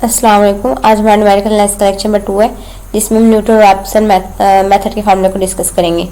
अस्सलाम वालेकुम। आज हमारा न्यूमेरिकल एनालिसिस का लेक्चर नंबर 2 है, जिसमें हम न्यूटन रैप्सन मेथड के फार्मूले को डिस्कस करेंगे।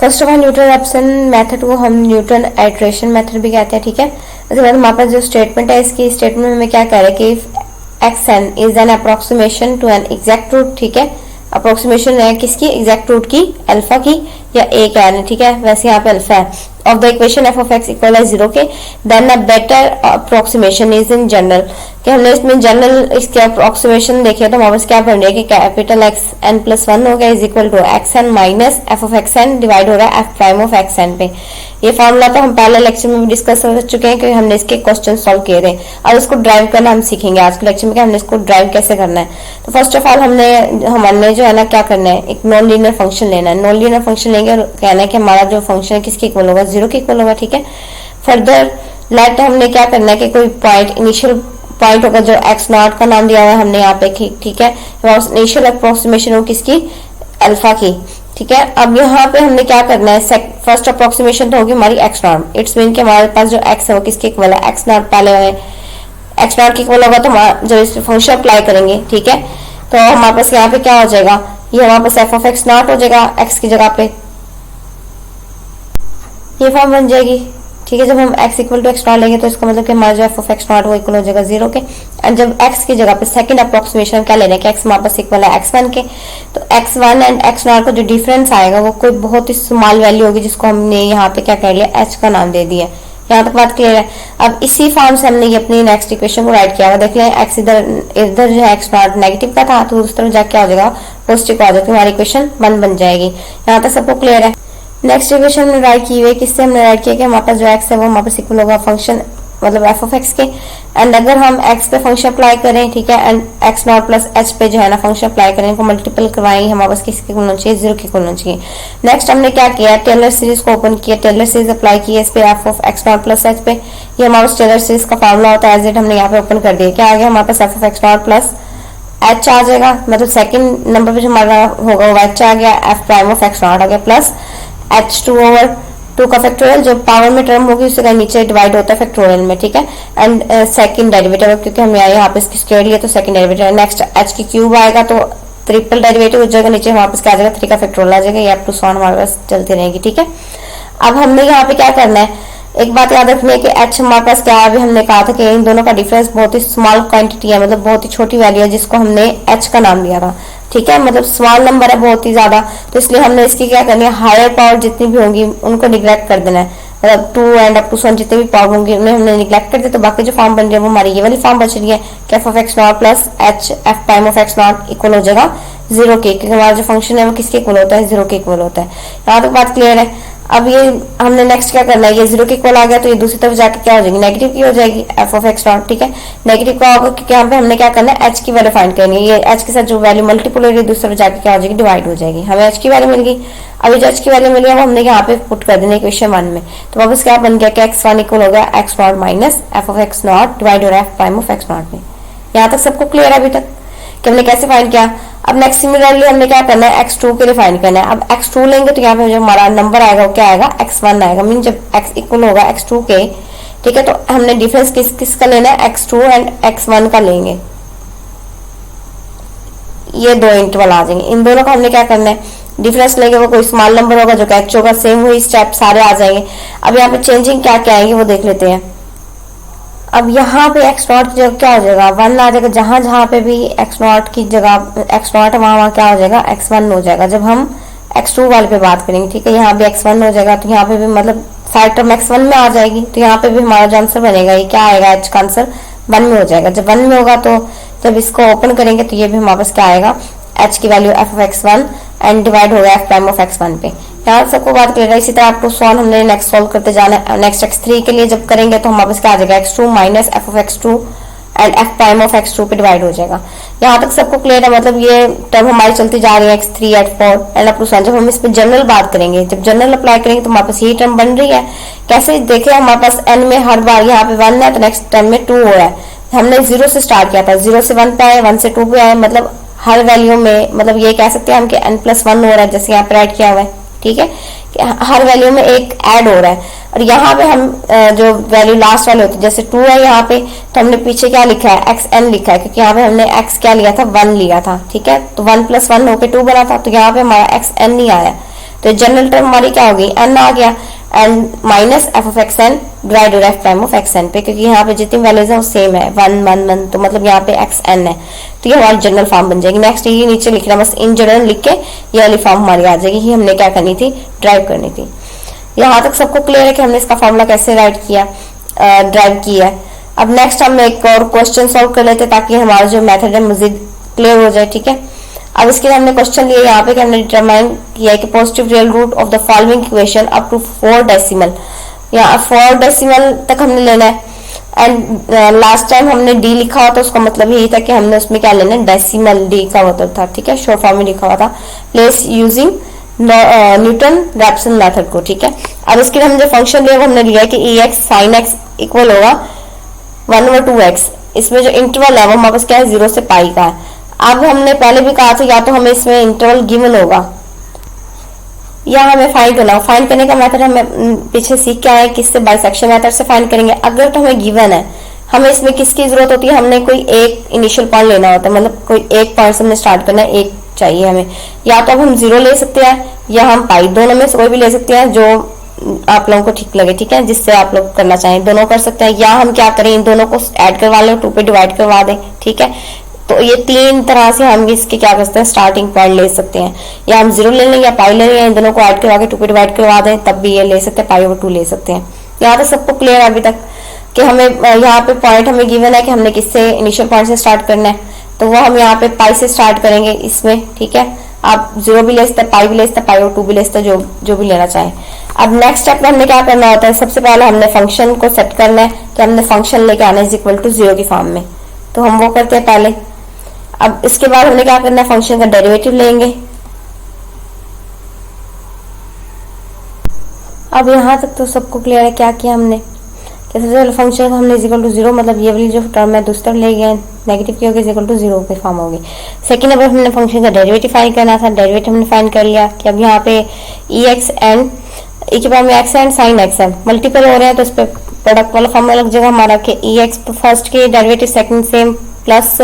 First of all Newton Raphson method को हम न्यूटन आइट्रेशन मेथड भी कहते हैं, ठीक है। उसके बाद हमारे पास जो स्टेटमेंट है, इसकी स्टेटमेंट में हमें क्या कह रहे हैं कि X N is an approximation to an exact root, ठीक है। अप्रोक्सीमेशन है किसकी? एग्जैक्ट रूट की, अल्फा की या ए का है, ठीक है। वैसे यहाँ पे अल्फा है of the equation f of x equal है 0 के, then a better approximation is in general। कि हमने इसमें जनरल इसके अप्रोक्सीमेशन देखे तो हमारे पास क्या बन रहा है कि capital X N plus one हो गया is equal to X N minus F of X N divide हो रहा है F prime of X N पे। ये फॉर्मूला तो हम पहले लेक्चर में भी डिस्कस कर चुके हैं कि हमने इसके क्वेश्चन सॉल्व किए थे। अब इसको ड्राइव करना हम सीखेंगे आज के लेक्चर में कि हमने इसको ड्राइव कैसे करना है। तो फर्स्ट ऑफ ऑल हमने जो है ना क्या करना है, एक नॉन लीनियर फंक्शन लेना है। नॉन लीनियर फंक्शन लेंगे और कहना है कि हमारा जो फंक्शन है किसके इक्वल होगा? 0 के इक्वल होगा, ठीक है। फर्दर लेट हमने क्या करना है कि कोई पॉइंट इनिशियल पॉइंट होगा जो एक्स नॉट का नाम दिया हुआ है हमने यहाँ पे, ठीक है। इनिशियल अप्रोक्सीमेशन हो किसकी? अल्फा की, ठीक है। अब यहाँ पे हमने क्या करना है, फर्स्ट अप्रोक्सीमेशन तो होगी हमारी एक्स नॉट। इट्स मीन कि हमारे पास जो एक्स है वो किसके इक्वल है? एक्स नॉट पहले है, एक्स नॉट के इक्वल होगा तो जब इस फंक्शन अप्लाई करेंगे, ठीक है, तो हमारे पास यहाँ पे क्या हो जाएगा, ये हमारे पास एफ ऑफ एक्स नॉट हो जाएगा एक्स की जगह पे, ये फॉर्म बन जाएगी, ठीक है। जब हम x equal to x naught लेंगे तो इसका मतलब कि हमारा जो एफ ऑफ एक्स नॉट वो इक्वल हो जाएगा 0 के। एंड जब x की जगह पे सेकंड अप्रोक्सीमेशन क्या लेना है कि x हमारे पास इक्वल है x1 के, तो x1 एंड x नॉट का जो डिफरेंस आएगा वो कोई बहुत ही स्मॉल वैल्यू होगी जिसको हमने यहाँ पे क्या कर लिया, h का नाम दे दिया। यहाँ तक बात क्लियर है। अब इसी फॉर्म से हमने ये अपनी नेक्स्ट इक्वेशन को राइट किया हुआ, देख लें x इधर जो है x नॉट नेगेटिव का था तो उस तरफ जाके क्या हो जाएगा, पॉजिटिव का हो जाएगा, हमारी इक्वेशन 1 बन जाएगी। यहाँ तक सबको क्लियर है। नेक्स्ट इक्वेशन हमने राइट की हुई, किससे हमने राइट किया कि हमारे पास जो x है वो हमारे पास इक्वल होगा फंक्शन मतलब f ऑफ x के। एंड अगर हम x पे फंक्शन अप्लाई करें, ठीक है, and x not plus h पे जो है ना फंक्शन अप्लाई करें, इनको मल्टीपल करवाएंगे, हमारे पास किसके इक्वल होना चाहिए? 0 के इक्वल होना चाहिए। नेक्स्ट हमने क्या किया, टेलर सीरीज को ओपन किया, टेलर सीरीज अप्लाई की इस पे f of x not plus h पे। ये हमारे पास टेलर सीरीज का फॉर्मूला होता है, एज इट हमने यहाँ पे ओपन कर दिया। क्या आ गया हमारे पास? f of x not plus h आ जाएगा, मतलब सेकंड नंबर पे जो हमारा होगा वो h आ गया, f prime of x not आ गया प्लस h2 ओवर 2 का फैक्टोरियल, जो पावर में टर्म होगी उससे नीचे डिवाइड होता है फैक्टोरियल में, ठीक है। एंड सेकंड डेरिवेटिव क्योंकि हम यहाँ पे इसकी स्क्वायर लिया तो सेकंड डेरिवेटिव। नेक्स्ट h की क्यूब आएगा तो ट्रिपल डेरिवेटिव हो जाएगा, नीचे हमारे पास क्या आ जाएगा 3 का फैक्टोरियल आ जाएगा, ये अप टू सॉन हमारे पास चलती रहेगी, ठीक है। अब हमने यहाँ पे क्या करना है, एक बात याद रखनी है कि h हमारे पास क्या है, अभी हमने कहा था कि इन दोनों का डिफरेंस बहुत ही स्मॉल क्वांटिटी है, मतलब बहुत ही छोटी वैल्यू है जिसको हमने h का नाम दिया था, ठीक है। मतलब स्मॉल नंबर है बहुत ही ज्यादा, तो इसलिए हमने इसकी क्या करनी है, हायर पावर जितनी भी होंगी उनको निग्लेक्ट कर देना है, मतलब 2 एंड अप टू सन जितनी भी पावर होंगी उन्हें हमने निग्लेक्ट कर दिया। तो बाकी जो फॉर्म बन रही है वो हमारी ये वाली फॉर्म बच रही है कि F of x not plus h F prime of x not equal हो जाएगा 0 के, क्योंकि हमारा जो फंक्शन है वो किसके इक्वल होता है? 0 के इक्वल होता है। यहाँ तक बात क्लियर है। अब ये हमने नेक्स्ट क्या करना है, ये 0 के इक्वल आ गया तो ये दूसरी तरफ जाके क्या हो जाएगी, नेगेटिव की हो जाएगी एफ ऑफ एक्स नॉट, ठीक है। नेगेटिव का होगा क्योंकि यहाँ पे हमने क्या करना है, h की वैल्यू फाइंड करनी है। ये h के साथ जो वैल्यू मल्टीपल हो रही है दूसरी तरफ जाके क्या हो जाएगी, डिवाइड हो जाएगी। हमें h की वैल्यू मिल गई। अभी जो h की वैल्यू मिली है वो हमने यहाँ पे पुट कर देना इक्वेशन 1 में, तो वापस क्या बन गया कि x1 इक्वल हो गया x not minus F of x not divide हो रहा है F prime of x not में। यहाँ तक सबको क्लियर है अभी तक कि हमने कैसे फाइंड किया। अब नेक्स्ट सिमिलरली हमने क्या करना है, x2 के लिए फाइंड करना है। अब x2 लेंगे तो यहाँ पे जो हमारा नंबर आएगा वो क्या आएगा, x1 आएगा। मीन जब x इक्वल होगा x2 के, ठीक है, तो हमने डिफरेंस किसका लेना है, x2 एंड x1 का लेंगे। ये दो इंटरवल आ जाएंगे, इन दोनों का हमने क्या करना है, डिफरेंस लेंगे, वो कोई स्मॉल नंबर होगा जो कि h होगा, सेम वही स्टेप सारे आ जाएंगे। अब यहाँ पे चेंजिंग क्या क्या आएंगे वो देख लेते हैं। अब यहाँ पे x नॉट की जगह क्या हो जाएगा, 1 आ जाएगा। जहां जहां पे भी x नॉट की जगह x नॉट है वहां क्या हो जाएगा, x1 हो जाएगा। जब हम x2 वाले पे बात करेंगे, ठीक है, यहाँ भी x1 हो जाएगा, तो यहाँ पे भी मतलब साइड टर्म x1 में आ जाएगी, तो यहाँ पे भी हमारा जो आंसर बनेगा ये क्या आएगा, h का आंसर 1 में हो जाएगा। जब 1 में होगा तो जब इसको ओपन करेंगे तो ये भी हमारे पास क्या आएगा, h की value F of x1 and divide होगा एफ प्राइम ऑफ x1 पे। यहाँ सबको बात करेगा। इसी तरह आपको सॉल्व हमने नेक्स्ट सॉल्व करते जाना है। नेक्स्ट x3 के लिए जब करेंगे तो हमारे पास क्या आ जाएगा, x2 minus F of x2 and F prime of x2 पे डिवाइड हो जाएगा। यहाँ तक सबको क्लियर है। मतलब ये टर्म हमारी चलती जा रही है x3 x4 and up to सन। जब हम इस पे जनरल बात करेंगे, जब जनरल अप्लाई करेंगे तो हमारे पास ये टर्म बन रही है। कैसे देखे, हमारे पास n में हर बार यहाँ पे 1 है तो नेक्स्ट टर्म में 2 हो रहा है। हमने 0 से स्टार्ट किया था, 0 से 1 पे आए, 1 से 2 पे आए, मतलब हर वैल्यू में, मतलब ये कह सकते हैं हम कि n+1 हो रहा है, जैसे यहाँ पे राइट किया हुआ है, ठीक है। कि हर वैल्यू में एक ऐड हो रहा है। और यहाँ पे हम जो वैल्यू लास्ट वाले होते हैं, जैसे 2 है यहाँ पे, तो हमने पीछे क्या लिखा है, xn लिखा है, क्योंकि यहाँ पे हमने x क्या लिया था, 1 लिया था, ठीक है। तो 1 + 1 होके 2 बना था, तो यहाँ पे हमारा xn नहीं आया, तो जनरल टर्म हमारी क्या होगी, n आ गया, and minus f of xn divide f prime of xn पे, क्योंकि यहाँ पे जितनी वैल्यूज है वो सेम है, 1 1 1, तो मतलब यहाँ पे xn है, तो ये हमारी जनरल फॉर्म बन जाएगी। नेक्स्ट ये नीचे लिखना, बस इन जनरल लिख के ये वाली फॉर्म हमारी आ जाएगी, ये हमने क्या करनी थी, ड्राइव करनी थी। यहाँ तक सबको क्लियर है कि हमने इसका फॉर्मूला कैसे राइट किया, ड्राइव किया है। अब नेक्स्ट हम एक और क्वेश्चन सॉल्व कर लेते हैं ताकि हमारा जो मेथड है मजीद क्लियर हो जाए, ठीक है। अब इसके लिए हमने क्वेश्चन लिया यहाँ पे कि हमने डिटरमाइन किया है कि positive real root of the following equation up to 4 decimal, यहाँ 4 डेसिमल तक हमने लेना है। एंड लास्ट टाइम हमने डी लिखा हुआ था, उसका मतलब यही था कि हमने उसमें क्या लेना है, डेसिमल, डी का मतलब था, ठीक है, शॉर्ट फॉर्म में लिखा हुआ था, place using Newton Raphson method को, ठीक है। अब इसके लिए हमने फंक्शन लिया वो हमने लिया कि ए एक्स साइन एक्स इक्वल होगा 1/2x, इसमें जो इंटरवल है वो हमारे पास क्या है, 0 से पाई का है। अब हमने पहले भी कहा था या तो हमें इसमें इंटरवल गिवन होगा या हमें फाइंड करना होगा। फाइंड करने का मेथड हमें पीछे सीख के आए, किससे, बाइसेक्शन मेथड से फाइंड करेंगे। अगर तो हमें गिवन है, हमें इसमें किसकी जरूरत होती है, हमने कोई एक इनिशियल पॉइंट लेना होता है, मतलब कोई एक पॉइंट से हमने स्टार्ट करना है, एक चाहिए हमें, या तो अब हम 0 ले सकते हैं या हम पाई, दोनों में से कोई भी ले सकते हैं जो आप लोगों को ठीक लगे, ठीक है, जिससे आप लोग करना चाहें दोनों कर सकते हैं। या हम क्या करें, इन दोनों को ऐड करवा लें, 2 पे डिवाइड करवा दें, ठीक है। तो ये 3 तरह से हम इसके क्या कर सकते हैं, स्टार्टिंग पॉइंट ले सकते हैं, या हम 0 ले लें या पाई ले लें, इन दोनों को ऐड करवा के 2 पे डिवाइड करवा दें, तब भी ये ले सकते हैं, π/2 ले सकते हैं। यहाँ तक सबको क्लियर है अभी तक कि हमें यहाँ पे पॉइंट हमें गिवन है कि हमने किससे, इनिशियल पॉइंट से स्टार्ट करना है, तो वो हम यहाँ पे पाई से स्टार्ट करेंगे इसमें, ठीक है। आप 0 भी ले सकते हैं, पाई भी ले सकते हैं, π/2 भी ले सकते हैं, जो भी लेना चाहे। अब नेक्स्ट स्टेप में हमने क्या करना होता है, सबसे पहले हमने फंक्शन को सेट करना है कि हमने फंक्शन लेके आना है =0 की फॉर्म में, तो हम वो करते हैं पहले। अब इसके बाद हमने क्या करना है, फंक्शन का डेरिवेटिव लेंगे। अब यहाँ तक तो सबको क्लियर है क्या किया हमने, सबसे फंक्शन को हमने =0, मतलब ये वाली जो टर्म है दूसरी तरफ ले गए, नेगेटिव की होगी, =0 की फॉर्म होगी। सेकंड नंबर हमने फंक्शन का डेरिवेटिव फाइंड करना था, डेरिवेटिव हमने फाइंड कर लिया कि अब यहाँ पे एक्स एंड e के पावर में x एंड साइन एक्स है, मल्टीपल हो रहे हैं तो इस पे प्रोडक्ट वाला फॉर्मूला लग जाएगा हमारा कि ई एक्स फर्स्ट के derivative second same, plus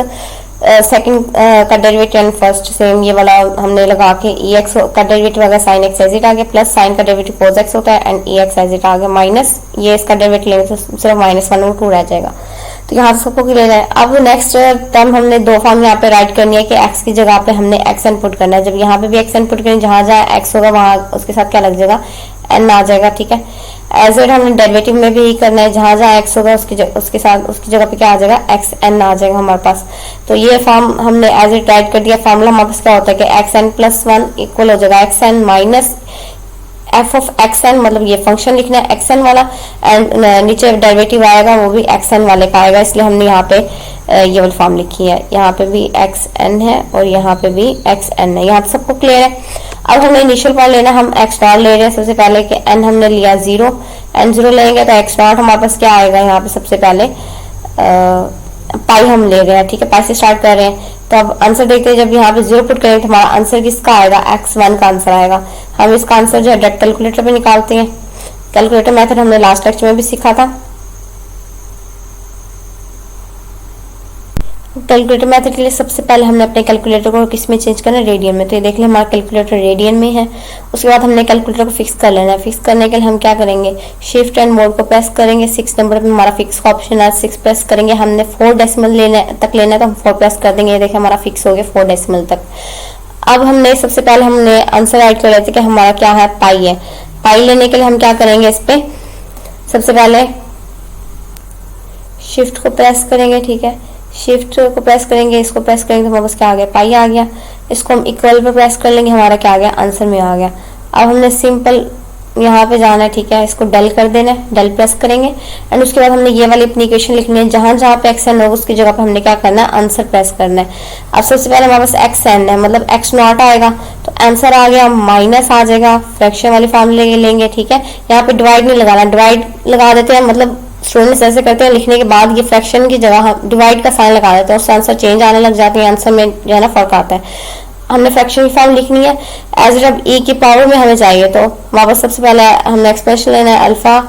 second का डेरिवेटिव एंड फर्स्ट सेम, ये वाला हमने लगा के ई एक्स का डेरिवेटिव आ गया, साइन एक्स एज इट आ गया, प्लस साइन का डेरिवेटिव कोस एक्स होता है and e x as it आ गया, माइनस ये इसका डेरिवेटिव लेंगे तो सिर्फ -1/2 रह जाएगा। तो यहाँ से सबको क्लियर है। अब नेक्स्ट टर्म हमने 2 फॉर्म यहाँ पे राइट करनी है कि x की जगह पे हमने x इनपुट करना है। जब यहाँ पे भी x इनपुट करें, जहां जहां x होगा वहां उसके साथ क्या लग जाएगा, n आ जाएगा, ठीक है। एज इट हमने डेरिवेटिव में भी करना है, जहां जहां x होगा उसके साथ उसकी जगह पे क्या आ जाएगा, xn आ जाएगा हमारे पास। तो ये फॉर्म हमने एज इट राइट कर दिया। फॉर्मूला हमारे पास क्या होता है कि xn+1 इक्वल हो जाएगा xn minus f of xn, मतलब ये फंक्शन लिखना है xn वाला, एंड नीचे डेरिवेटिव आएगा वो भी xn वाले का आएगा, इसलिए हमने यहाँ पे ये वाली फॉर्म लिखी है। यहाँ पे भी xn है और यहाँ पे भी xn है। यहाँ पे सबको क्लियर है। अब हमें इनिशियल पॉइंट लेना, हम x नॉट ले रहे हैं सबसे पहले कि n हमने लिया 0, n0 लेंगे तो x नॉट हमारे पास क्या आएगा, यहाँ पे सबसे पहले पाई हम ले रहे हैं, ठीक है, पाई से स्टार्ट कर रहे हैं। तो अब आंसर देखते हैं, जब यहाँ पे 0 पुट करेंगे तो हमारा आंसर किसका आएगा, x1 का आंसर आएगा। हम इसका आंसर जो है डायरेक्ट कैलकुलेटर पे निकालते हैं। कैलकुलेटर मेथड हमने लास्ट लेक्चर में भी सीखा था। कैलकुलेटर मेथड के लिए सबसे पहले हमने अपने कैलकुलेटर को किस में चेंज करना है, रेडियन में। तो ये देख लें हमारा कैलकुलेटर रेडियन में है। उसके बाद हमने कैलकुलेटर को फिक्स कर लेना है। फिक्स करने के लिए हम क्या करेंगे, शिफ्ट एंड मोड को प्रेस करेंगे। 6 नंबर पे हमारा फिक्स का ऑप्शन है, 6 प्रेस करेंगे। हमने 4 डेसिमल लेना तक लेना है तो हम 4 प्रेस कर देंगे। ये देखें हमारा फिक्स हो गया 4 डेसिमल तक। अब हमने सबसे पहले हमने आंसर राइट कर लेते कि हमारा क्या है, पाई है। पाई लेने के लिए हम क्या करेंगे, इस पे सबसे पहले शिफ्ट को प्रेस करेंगे, ठीक है। शिफ्ट को प्रेस करेंगे, इसको प्रेस करेंगे तो हमारे पास क्या आ गया, पाई आ गया। इसको हम इक्वल पे प्रेस कर लेंगे, हमारा क्या आ गया, आंसर में आ गया। अब हमने सिंपल यहाँ पे जाना है, ठीक है, इसको डल कर देना है, डल प्रेस करेंगे एंड उसके बाद हमने ये वाली अपनी इक्वेशन लिखनी है। जहां जहां पे एक्स एन होगा उसकी जगह पे हमने क्या करना है, आंसर प्रेस करना है। अब सबसे पहले हमारे पास एक्स एन है, मतलब एक्स नॉट आएगा तो आंसर आ गया, माइनस आ जाएगा। फ्रैक्शन वाली फॉर्मूले लेंगे, ठीक है। यहाँ पे डिवाइड नहीं लगाना, डिवाइड लगा देते हैं, मतलब स्टूडेंट्स ऐसे करते हैं, लिखने के बाद ये फ्रैक्शन की जगह हम डिवाइड का साइन लगा देते हैं, उससे आंसर चेंज आने लग जाते हैं, आंसर में जो है ना फर्क आता है। हमने फ्रैक्शन की फॉर्म लिखनी है एज अब e की पावर में हमें चाहिए, तो वापस सबसे पहले हमने एक्सप्रेशन लेना है अल्फा,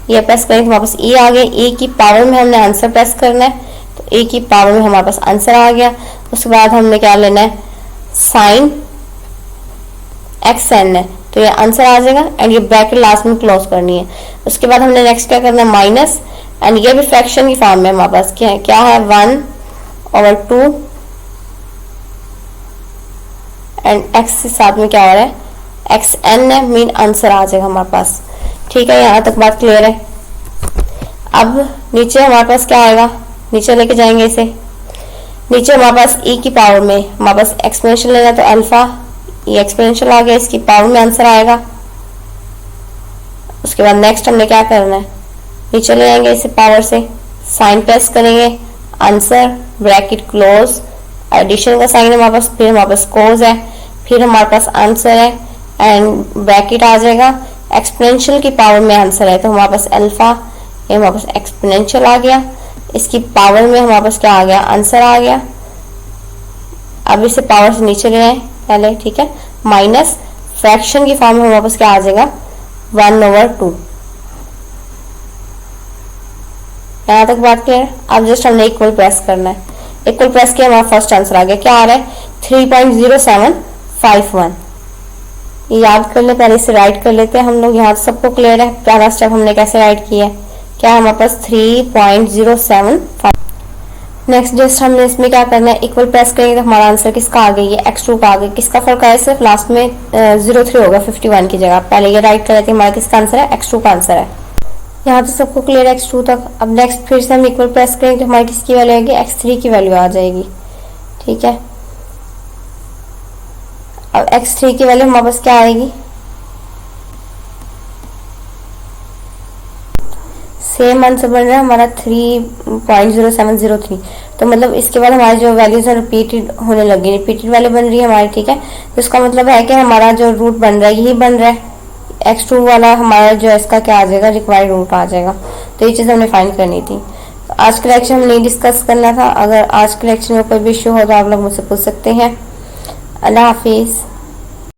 ये प्रेस करेंगे वापस e आ गया, e की पावर में हमने आंसर प्रेस करना है, तो e की पावर में हमारे पास आंसर आ गया। उसके बाद हमने क्या लेना है साइन xn है, तो ये आंसर आ जाएगा एंड ये ब्रैकेट लास्ट में क्लोज करनी है। उसके बाद हमने नेक्स्ट क्या करना है माइनस, एंड ये भी फ्रैक्शन की फॉर्म में हमारे पास क्या है 1/2 एंड x के साथ में क्या हो रहा है xn है, मीन आंसर आ जाएगा हमारे पास। ठीक है, यहाँ तक बात क्लियर है। अब नीचे हमारे पास क्या आएगा, नीचे लेके जाएंगे इसे, नीचे हमारे पास e की पावर में हमारे पास एक्सपोनेंशियल लेना, तो अल्फा ये एक्सपोनेंशियल आ गया, इसकी पावर में आंसर आएगा। उसके बाद नेक्स्ट हमने क्या करना है, नीचे ले जाएंगे इसे पावर से, साइन प्रेस करेंगे, आंसर ब्रैकेट क्लोज, एडिशन का साइन है हमारे पास, फिर हमारे पास कोस है, फिर हमारे पास आंसर है एंड ब्रैकेट आ जाएगा, एक्सपोनेंशियल की पावर में आंसर है, तो हमारे पास अल्फा, ये हमारे पास एक्सपोनेंशियल आ गया, इसकी पावर में हमारे पास क्या आ गया आंसर आ गया। अब इसे पावर से नीचे ले आए पहले, ठीक है, माइनस फ्रैक्शन की फॉर्म में हमारे पास क्या आ जाएगा 1/2। यहाँ तक बात क्लियर है। अब जस्ट हमने इक्वल प्रेस करना है, इक्वल प्रेस किया हमारा फर्स्ट आंसर आ गया, क्या आ रहा है 3.0751। याद कर ले, पहले इसे राइट कर लेते हैं हम लोग, यहाँ सबको क्लियर है। पहला स्टेप हमने कैसे राइट किया है, क्या है हमारे पास 3.075। नेक्स्ट जस्ट हमने इसमें क्या करना है इक्वल प्रेस करेंगे तो हमारा आंसर किसका आ गया, ये x2 का आ गया। किसका फर्क आया, सिर्फ लास्ट में 03 होगा 51 की जगह, पहले ये राइट कर लेते हैं, हमारा किसका आंसर है x2 का आंसर है। यहाँ तो सबको क्लियर है x2 तक। अब नेक्स्ट फिर से हम इक्वल प्रेस करेंगे तो हमारी किसकी वैल्यू आएगी, x3 की वैल्यू आ जाएगी। ठीक है, अब x3 की वैल्यू हमारे पास क्या आएगी, सेम आंसर बन रहा है हमारा 3.0703। तो मतलब इसके बाद हमारी जो वैल्यूज है रिपीटेड होने लगी, रिपीटेड वैल्यू बन रही है हमारी। ठीक है, तो इसका मतलब है कि हमारा जो रूट बन रहा है यही बन रहा है, x2 वाला हमारा जो इसका क्या आ जाएगा रिक्वायर्ड रूट आ जाएगा। तो ये चीज़ हमने फाइंड करनी थी। तो आज के लेक्चर में नहीं डिस्कस करना था। अगर आज के लेक्चर में कोई भी इश्यू हो तो आप लोग मुझसे पूछ सकते हैं। अल्लाह हाफिज़।